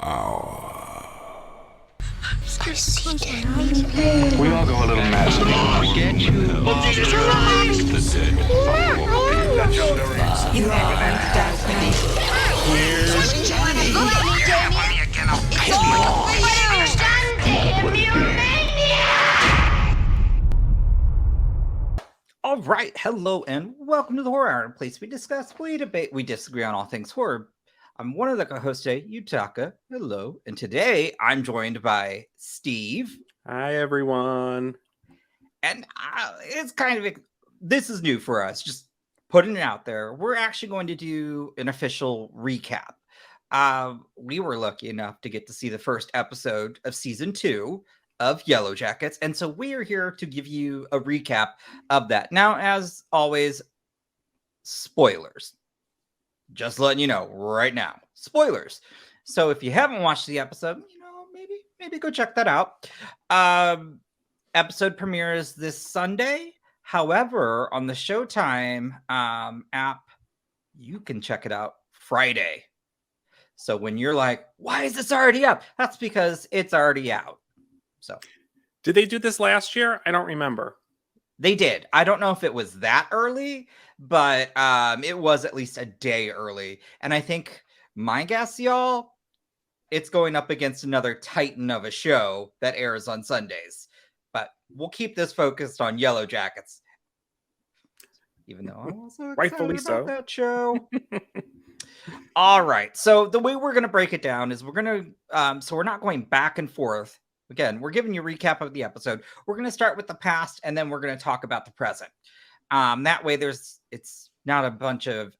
hour. We all go a little mad. Forget you. The dead follow a legendary You are on the dark night. All right, hello and welcome to the Horror Hour, a place we discuss, we debate, we disagree on all things horror. I'm one of the co-hosts today, Yutaka. Hello, and today I'm joined by Steve. Hi, everyone. And it's kind of this is new for us. Just putting it out there. We're actually going to do an official recap. We were lucky enough to get to see the first episode of season 2 of Yellowjackets, and so we are here to give you a recap of that. Now, as always, spoilers. Just letting you know right now, spoilers. So if you haven't watched the episode, maybe go check that out. Episode premieres this Sunday. However, on the Showtime app, you can check it out Friday. So when you're like, why is this already up? That's because it's already out. So, did they do this last year? I don't remember. They did. I don't know if it was that early, but it was at least a day early. And I think, my guess, y'all, it's going up against another titan of a show that airs on Sundays. But we'll keep this focused on Yellowjackets. Even though I'm also rightfully excited about so. that show. All right. So the way we're going to break it down is we're going to, so we're not going back and forth. Again, we're giving you a recap of the episode. We're going to start with the past, and then we're going to talk about the present. That way, it's not a bunch of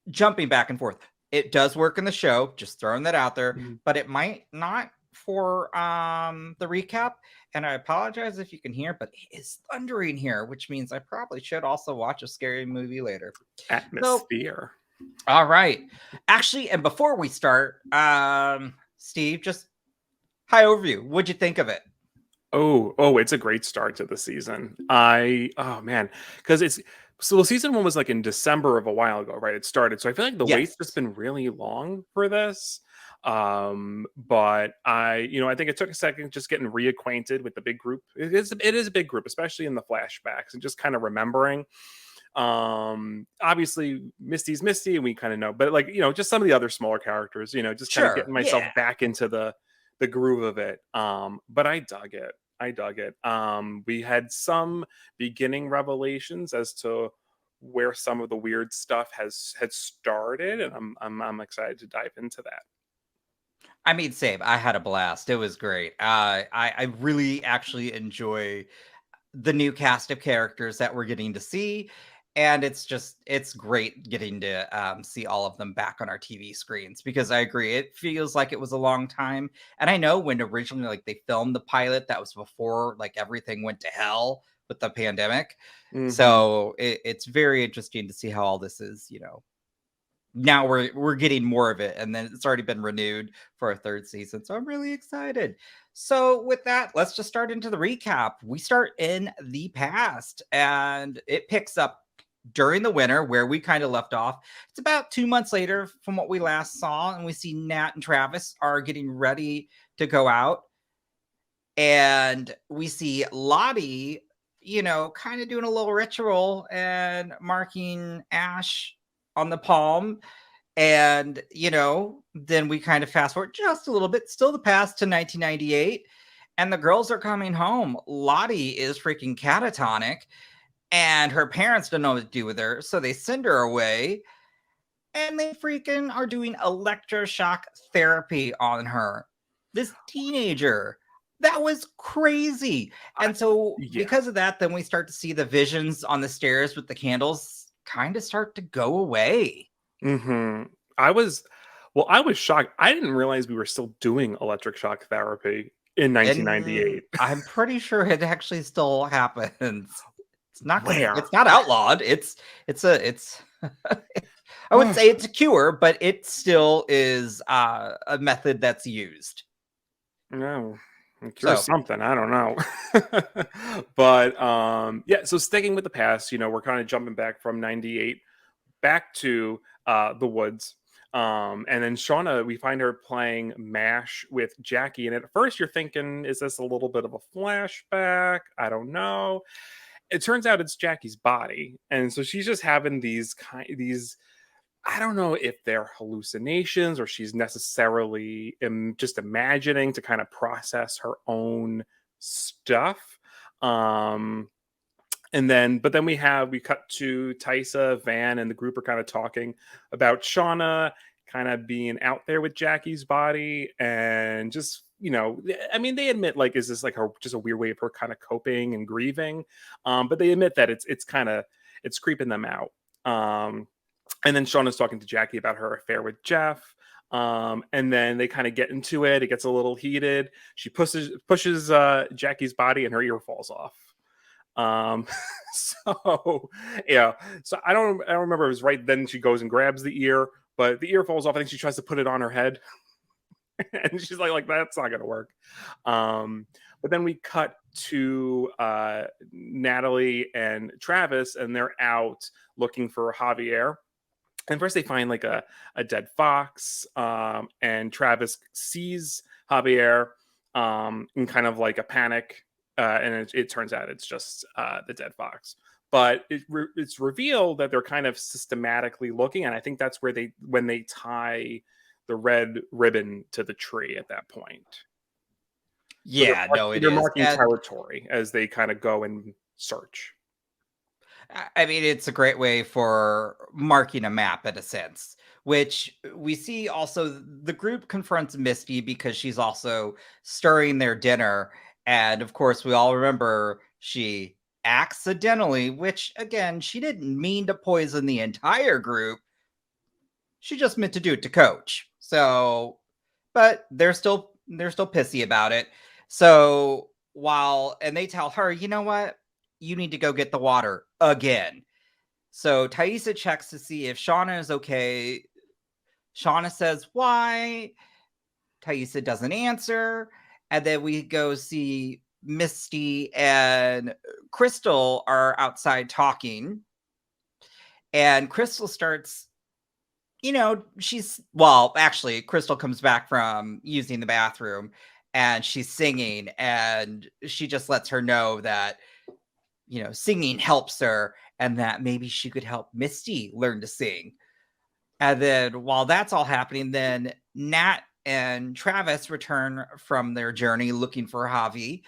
jumping back and forth. It does work in the show, just throwing that out there, but it might not for the recap. And I apologize if you can hear, but it is thundering here, which means I probably should also watch a scary movie later. Atmosphere. All right. Actually, and before we start, Steve, just high overview. What'd you think of it? Oh, it's a great start to the season. Because season 1 was like in December of a while ago, right? It started. So I feel like the wait's just been really long for this. But I think it took a second just getting reacquainted with the big group. It is a big group, especially in the flashbacks, and just kind of remembering. Obviously Misty's Misty, and we kind of know, but just some of the other smaller characters, just kind of getting myself back into the groove of it. But I dug it. We had some beginning revelations as to where some of the weird stuff had started, and I'm excited to dive into that. I mean, same. I had a blast. It was great. I really actually enjoy the new cast of characters that we're getting to see. And it's great getting to see all of them back on our TV screens, because I agree, it feels like it was a long time. And I know when originally they filmed the pilot, that was before everything went to hell with the pandemic. Mm-hmm. So it's very interesting to see how all this is, now we're getting more of it, and then it's already been renewed for a third season. So I'm really excited. So with that, let's just start into the recap. We start in the past, and it picks up during the winter where we kind of left off. It's about 2 months later from what we last saw, and we see Nat and Travis are getting ready to go out, and we see Lottie, kind of doing a little ritual and marking Ash on the palm. And then we kind of fast forward just a little bit, still the past, to 1998, and the girls are coming home. Lottie is freaking catatonic, and her parents don't know what to do with her, so they send her away, and they freaking are doing electroshock therapy on her. This teenager. That was crazy. And so because of that, then we start to see the visions on the stairs with the candles kind of start to go away. I was shocked. I didn't realize we were still doing electric shock therapy in 1998. I'm pretty sure it actually still happens. It's not Where? It's not outlawed. It's I wouldn't say it's a cure, but it still is a method that's used. No. Cure something, I don't know. But so sticking with the past, we're kind of jumping back from 98 back to the woods. And then Shauna, we find her playing MASH with Jackie. And at first you're thinking, is this a little bit of a flashback? I don't know. It turns out it's Jackie's body. And so she's just having these I don't know if they're hallucinations or she's necessarily just imagining to kind of process her own stuff. But then we cut to Tysa, Van, and the group are kind of talking about Shauna kind of being out there with Jackie's body, and just, I mean, they admit, like, is this like just a weird way of her kind of coping and grieving? But they admit that it's creeping them out. And then Shauna's talking to Jackie about her affair with Jeff. And then they kind of get into it. It gets a little heated. She pushes Jackie's body, and her ear falls off. So yeah, so I don't remember if it was right then she goes and grabs the ear, but the ear falls off. I think she tries to put it on her head. And she's like that's not gonna work. But then we cut to Natalie and Travis, and they're out looking for Javier. And first they find like a dead fox, and Travis sees Javier in kind of like a panic. And it turns out it's just the dead fox. But it's revealed that they're kind of systematically looking, and I think that's where when they tie the red ribbon to the tree at that point. Yeah, they're marking territory as they kind of go and search. I mean, it's a great way for marking a map in a sense, which we see also the group confronts Misty because she's also stirring their dinner. And of course, we all remember she accidentally, which again, she didn't mean to poison the entire group. She just meant to do it to Coach. So, but they're still pissy about it. So and they tell her, you know what? You need to go get the water again. So Taissa checks to see if Shauna is okay. Shauna says, why? Taissa doesn't answer. And then we go see Misty and Crystal are outside talking. And Crystal starts, actually, Crystal comes back from using the bathroom and she's singing, and she just lets her know that, singing helps her and that maybe she could help Misty learn to sing. And then while that's all happening, then Nat and Travis return from their journey looking for Javi,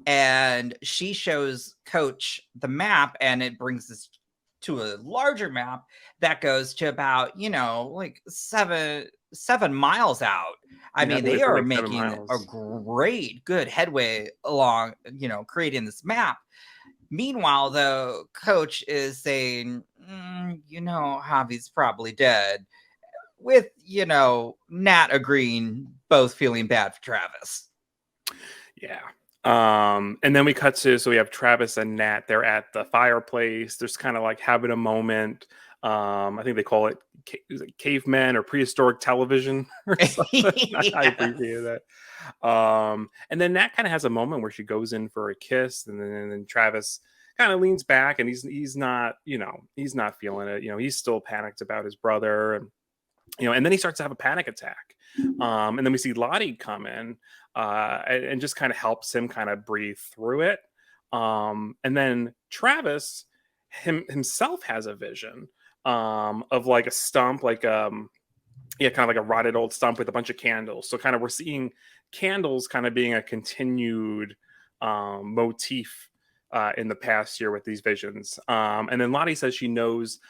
and she shows Coach the map, and it brings us to a larger map that goes to about, like 7 miles out. I mean, they are like making a good headway along, creating this map. Meanwhile, though, Coach is saying, Javi's probably dead, with, Nat agreeing, both feeling bad for Travis. Yeah. And then we cut to, so we have Travis and Nat, they're at the fireplace. There's kind of like having a moment. I think they call it caveman or prehistoric television or something. Yes. I appreciate that. And then Nat kind of has a moment where she goes in for a kiss, and then Travis kind of leans back, and he's not, he's not feeling it. He's still panicked about his brother, and and then he starts to have a panic attack. And then we see Lottie come in and just kind of helps him kind of breathe through it. And then Travis himself has a vision of like a stump, like kind of like a rotted old stump with a bunch of candles. So kind of we're seeing candles kind of being a continued motif in the past year with these visions. And then Lottie says she knows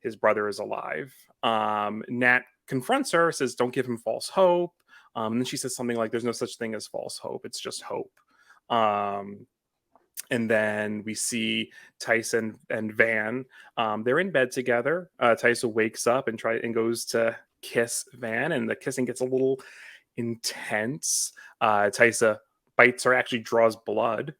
his brother is alive. Nat confronts her, says, don't give him false hope. And then she says something like, there's no such thing as false hope. It's just hope. And then we see Tyson and Van. They're in bed together. Tyson wakes up and goes to kiss Van, and the kissing gets a little intense. Tyson bites her, actually draws blood.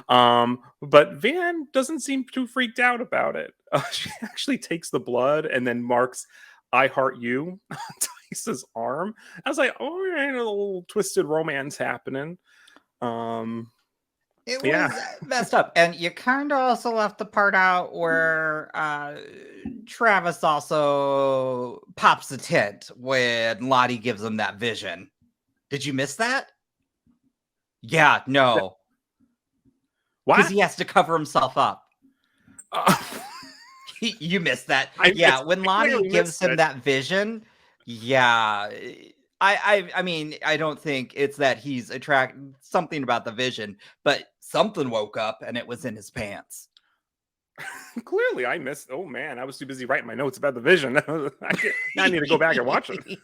But Van doesn't seem too freaked out about it. She actually takes the blood and then marks I heart you on Tyson's arm. I was like, oh, a little twisted romance happening. It Yeah. was messed up. And you kind of also left the part out where Travis also pops the tent when Lottie gives him that vision. Did you miss that? Yeah, no. Because What? he has to cover himself up. You missed that. When Lottie gives him that vision, I mean, I don't think it's that he's attracted, something about the vision, but something woke up and it was in his pants. Clearly, I missed. Oh man, I was too busy writing my notes about the vision. I need to go back and watch it.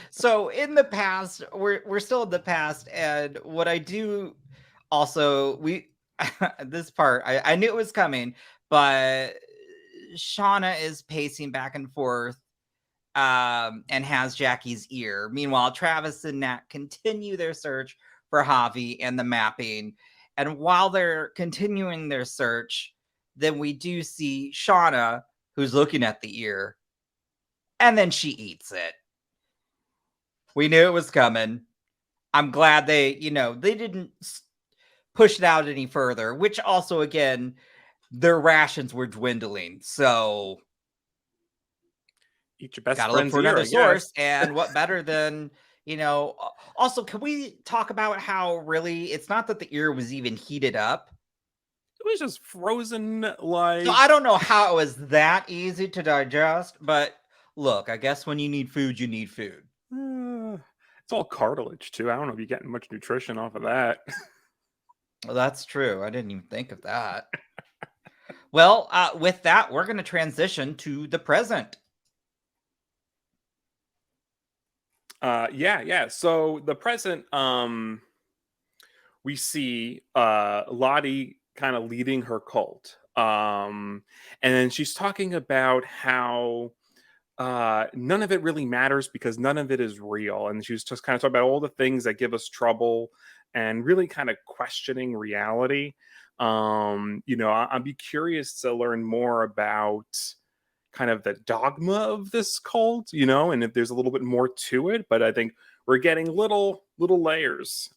So in the past, we're still in the past, and what I do also this part I knew it was coming, but Shauna is pacing back and forth and has Jackie's ear. Meanwhile, Travis and Nat continue their search for Javi and the mapping. And while they're continuing their search, then we do see Shauna, who's looking at the ear, and then she eats it. We knew it was coming. I'm glad they didn't push it out any further, which also, again, their rations were dwindling. So eat your best gotta look friend's for ear, another source. And what better than, also, can we talk about how really it's not that the ear was even heated up? It was just frozen, like. So I don't know how it was that easy to digest, but look, I guess when you need food, you need food. It's all cartilage too. I don't know if you're getting much nutrition off of that. Well, that's true. I didn't even think of that. Well, with that, we're going to transition to the present. Yeah. So the present, we see Lottie kind of leading her cult. And then she's talking about how none of it really matters because none of it is real. And she was just kind of talking about all the things that give us trouble and really kind of questioning reality. I'd be curious to learn more about kind of the dogma of this cult, and if there's a little bit more to it. But I think we're getting little layers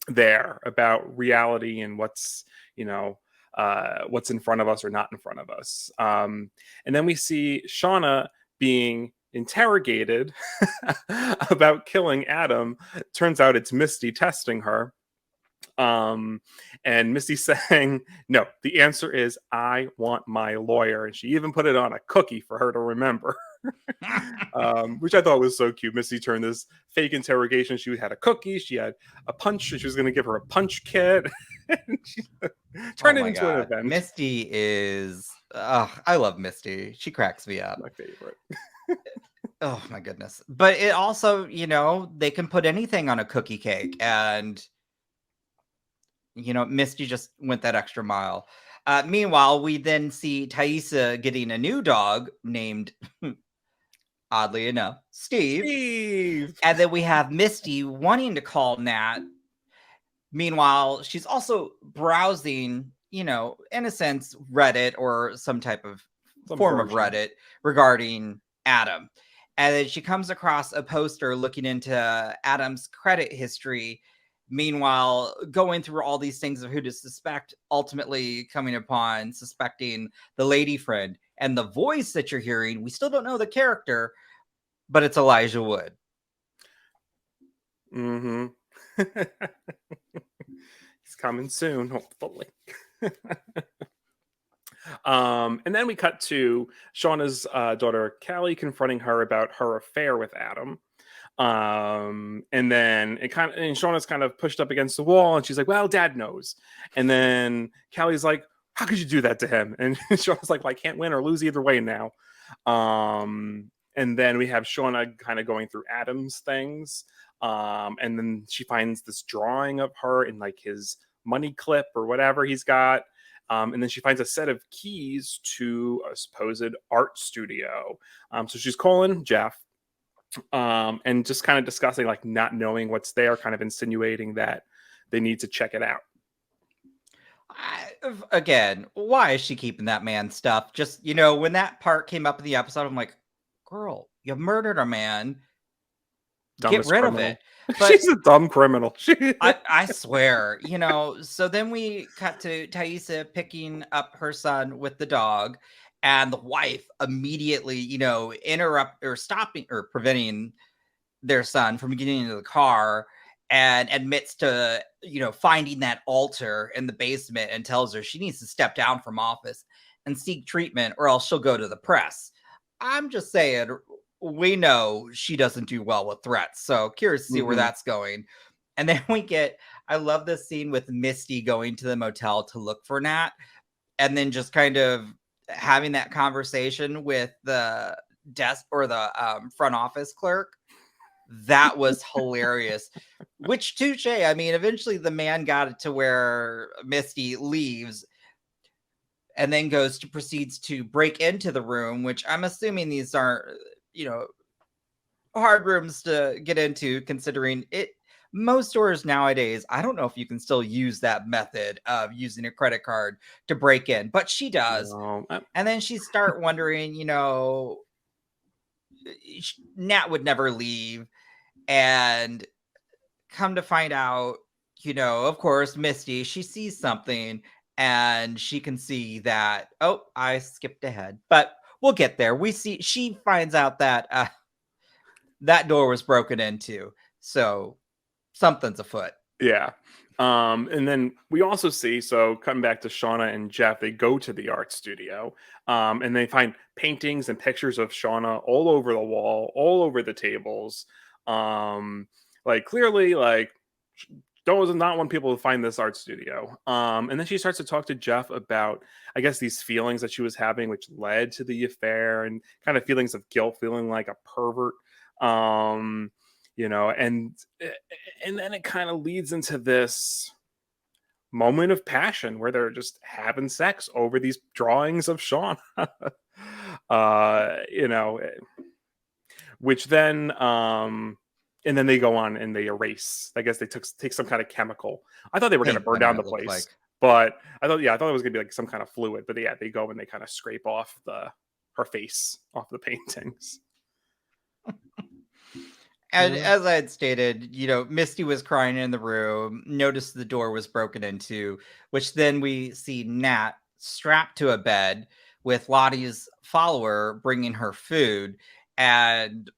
there about reality and what's in front of us or not in front of us. And then we see Shauna being interrogated about killing Adam. Turns out it's Misty testing her. And Misty saying, no, the answer is I want my lawyer. And she even put it on a cookie for her to remember. Which I thought was so cute. Misty turned this fake interrogation. She had a cookie, she had a punch, she was going to give her a punch kit. She turned it into an event. Misty is I love Misty. She cracks me up. My favorite. Oh my goodness. But it also, they can put anything on a cookie cake, and Misty just went that extra mile. Meanwhile, we then see Taissa getting a new dog named oddly enough, Steve. And then we have Misty wanting to call Nat. Meanwhile, she's also browsing, in a sense, Reddit or some type of form of Reddit regarding Adam. And then she comes across a poster looking into Adam's credit history. Meanwhile, going through all these things of who to suspect, ultimately coming upon suspecting the lady friend. And the voice that you're hearing, we still don't know the character, but it's Elijah Wood. Mm-hmm. He's coming soon, hopefully. And then we cut to Shauna'S daughter Callie confronting her about her affair with Adam. And then Shauna'S kind of pushed up against the wall, and she's like, well, Dad knows. And then Callie's like, how could you do that to him? And Shauna'S like, well, I can't win or lose either way now. And then we have Shauna kind of going through Adam's things. And then she finds this drawing of her in like his money clip or whatever he's got. And then she finds a set of keys to a supposed art studio. So she's calling Jeff and just kind of discussing like not knowing what's there, kind of insinuating that they need to check it out. Again, why is she keeping that man stuff? Just, when that part came up in the episode, I'm like, girl, you murdered a man. get Dumbest rid of criminal. it. But She's a dumb criminal. I swear, so then we cut to Thaisa picking up her son with the dog, and the wife immediately, interrupt or stopping or preventing their son from getting into the car, and admits to, finding that altar in the basement, and tells her she needs to step down from office and seek treatment, or else she'll go to the press. I'm just saying, we know she doesn't do well with threats. So curious to see where that's going. And then I love this scene with Misty going to the motel to look for Nat, and then just kind of having that conversation with the desk or the front office clerk. That was hilarious. Which, touche. I mean, eventually the man got it to where Misty leaves and then proceeds to break into the room, which I'm assuming these aren't, hard rooms to get into, considering it. Most stores nowadays, I don't know if you can still use that method of using a credit card to break in, but she does. No, And then she start wondering, Nat would never leave. And come to find out, of course, Misty, she sees something, and she can see that, oh, I skipped ahead, but we'll get there. She finds out that that door was broken into. So something's afoot. Yeah. And then we also see, so coming back to Shauna and Jeff, they go to the art studio, and they find paintings and pictures of Shauna all over the wall, all over the tables. Clearly, does not want people to find this art studio. And then she starts to talk to Jeff about, I guess, these feelings that she was having, which led to the affair, and kind of feelings of guilt, feeling like a pervert. And then it kind of leads into this moment of passion where they're just having sex over these drawings of Shauna. Which then and then they go on and they erase. I guess they take some kind of chemical. I thought they were going to burn down the place, but I thought it was going to be like some kind of fluid. But yeah, they go and they kind of scrape off her face off the paintings. And as I had stated, Misty was crying in the room, noticed the door was broken into, which then we see Nat strapped to a bed with Lottie's follower bringing her food. And,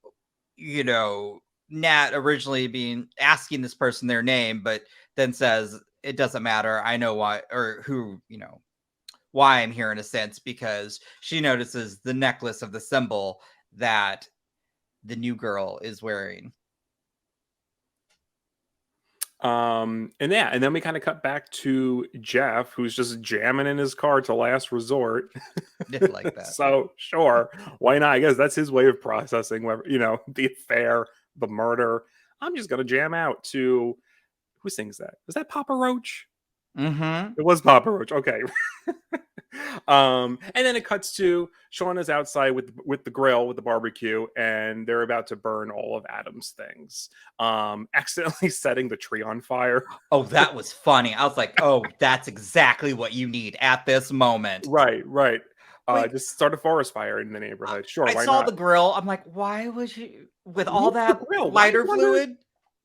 Nat originally asking this person their name, but then says, it doesn't matter. I know why, or who, why I'm here, in a sense, because she notices the necklace of the symbol that the new girl is wearing. And then we kind of cut back to Jeff, who's just jamming in his car to last resort. Didn't like that. So sure, why not? I guess that's his way of processing, the affair, the murder. I'm just gonna jam out to, who sings that? Was that Papa Roach? Mm-hmm. It was Papa Roach. Okay. And then it cuts to Shauna'S outside with the grill, with the barbecue, and they're about to burn all of Adam's things, accidentally setting the tree on fire. Oh, that was funny. I was like, oh, that's exactly what you need at this moment. Right. Just start a forest fire in the neighborhood. Sure, I why saw not? the grill. I'm like, why would you, with all that lighter fluid,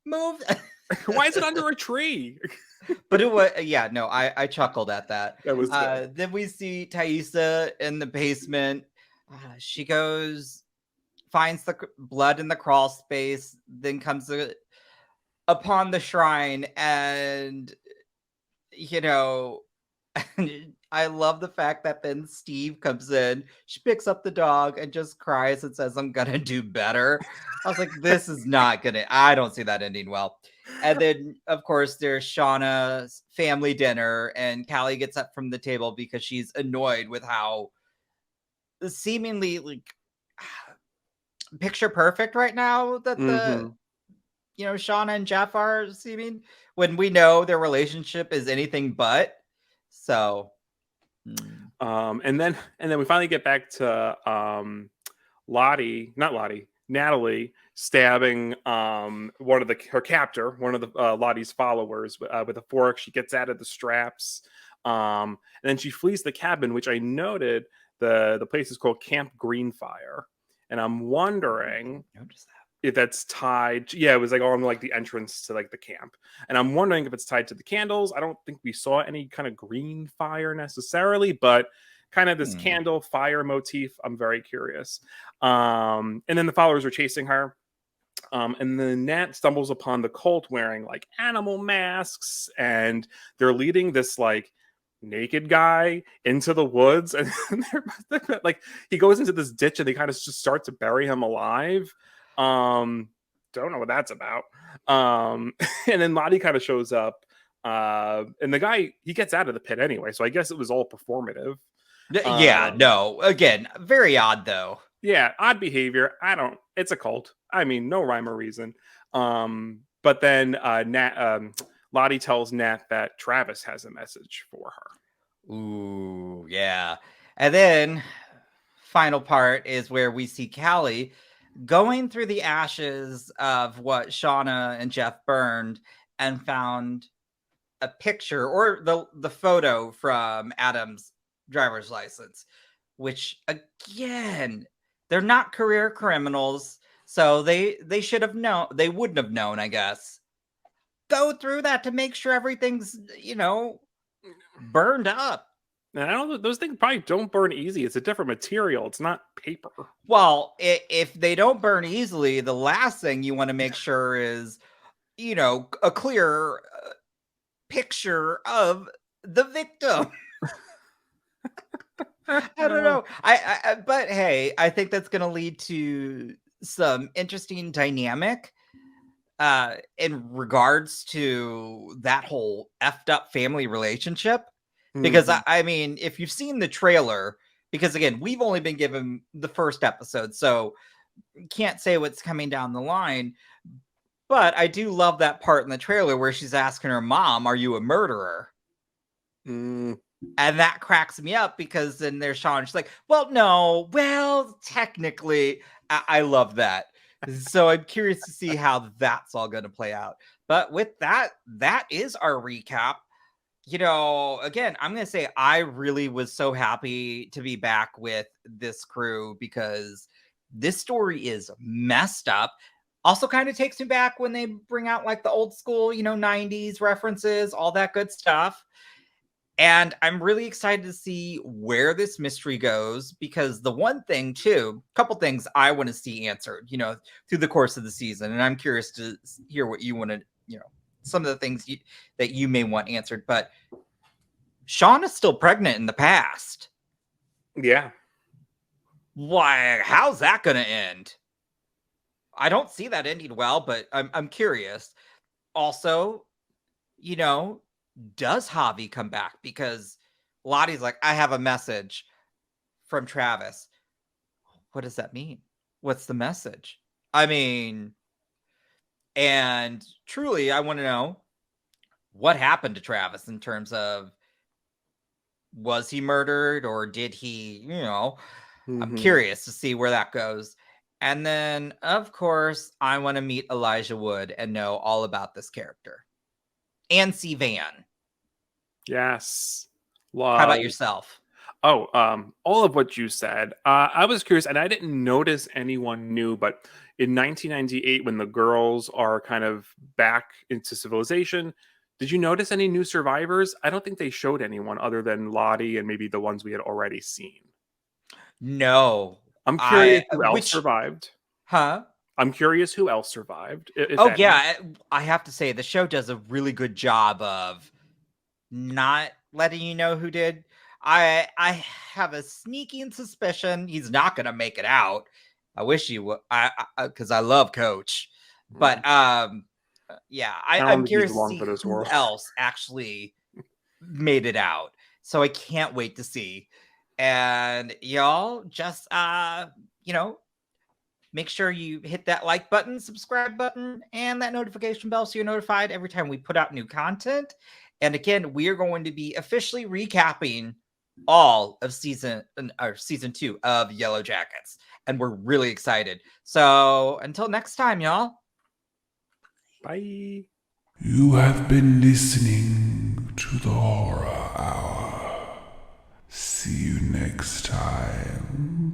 move? Why is it under a tree? But it was, I chuckled at that. That was then we see Thaisa in the basement. She goes, finds the blood in the crawl space, then comes upon the shrine, and I love the fact that then Steve comes in. She picks up the dog and just cries and says, I'm gonna do better. I was like, this is not gonna, I don't see that ending well. And then, of course, there's Shauna'S family dinner, and Callie gets up from the table because she's annoyed with how seemingly picture perfect right now that the Shauna and Jeff are seeming, when we know their relationship is anything but. So and then we finally get back to Natalie stabbing her captor, one of the Lottie's followers, with a fork. She gets out of the straps, and then she flees the cabin, which I noted the place is called Camp Greenfire, and I'm wondering, notice that. if that's tied. Yeah, it was like on like the entrance to like the camp, and I'm wondering if it's tied to the candles. I don't think we saw any kind of green fire necessarily, but kind of this candle fire motif. I'm very curious. And then the followers are chasing her. And then Nat stumbles upon the cult wearing like animal masks, and they're leading this like naked guy into the woods, and they're, like he goes into this ditch, and they kind of just start to bury him alive. Don't know what that's about. And then Lottie kind of shows up, and the guy, he gets out of the pit anyway, so I guess it was all performative. Yeah, no, again, very odd though. Yeah, odd behavior. It's a cult. I mean, no rhyme or reason. But then Lottie tells Nat that Travis has a message for her. Ooh, yeah. And then final part is where we see Callie going through the ashes of what Shauna and Jeff burned and found a picture or the photo from Adam's driver's license, which again, they're not career criminals, so they should have known. They wouldn't have known, I guess. Go through that to make sure everything's, burned up. And I don't know, those things probably don't burn easy. It's a different material. It's not paper. Well, if they don't burn easily, the last thing you want to make sure is, a clear picture of the victim. I don't know. But hey, I think that's going to lead to some interesting dynamic in regards to that whole effed up family relationship. Because I mean, if you've seen the trailer, because again, we've only been given the first episode, so can't say what's coming down the line. But I do love that part in the trailer where she's asking her mom, "Are you a murderer?" And that cracks me up because then there's Shaun. She's like, "Well, no. Well, technically," I love that. So I'm curious to see how that's all going to play out. But with that, that is our recap. Again, I'm going to say I really was so happy to be back with this crew because this story is messed up. Also kind of takes me back when they bring out like the old school, 90s references, all that good stuff. And I'm really excited to see where this mystery goes because the one thing too, a couple things I want to see answered, through the course of the season. And I'm curious to hear what you want to, some of the things that you may want answered. But Shauna'S still pregnant in the past. Yeah. Why? How's that going to end? I don't see that ending well, but I'm curious. Also, does Javi come back? Because Lottie's like, I have a message from Travis. What does that mean? What's the message? I mean, and truly, I want to know what happened to Travis in terms of, was he murdered or did he, I'm curious to see where that goes. And then, of course, I want to meet Elijah Wood and know all about this character. And see Van. Yes. How about yourself? Oh, all of what you said. I was curious, and I didn't notice anyone new, but in 1998, when the girls are kind of back into civilization, did you notice any new survivors? I don't think they showed anyone other than Lottie and maybe the ones we had already seen. No. I'm curious who else survived. Huh? I'm curious who else survived. Yeah. I have to say, the show does a really good job of not letting you know who did. I have a sneaking suspicion he's not going to make it out. I wish he would, because I love Coach. But yeah, I'm curious to see who else actually made it out. So I can't wait to see. And y'all just, make sure you hit that like button, subscribe button, and that notification bell so you're notified every time we put out new content. And again, we are going to be officially recapping all of season 2 of Yellowjackets. And we're really excited. So until next time, y'all. Bye. You have been listening to the Horror Hour. See you next time.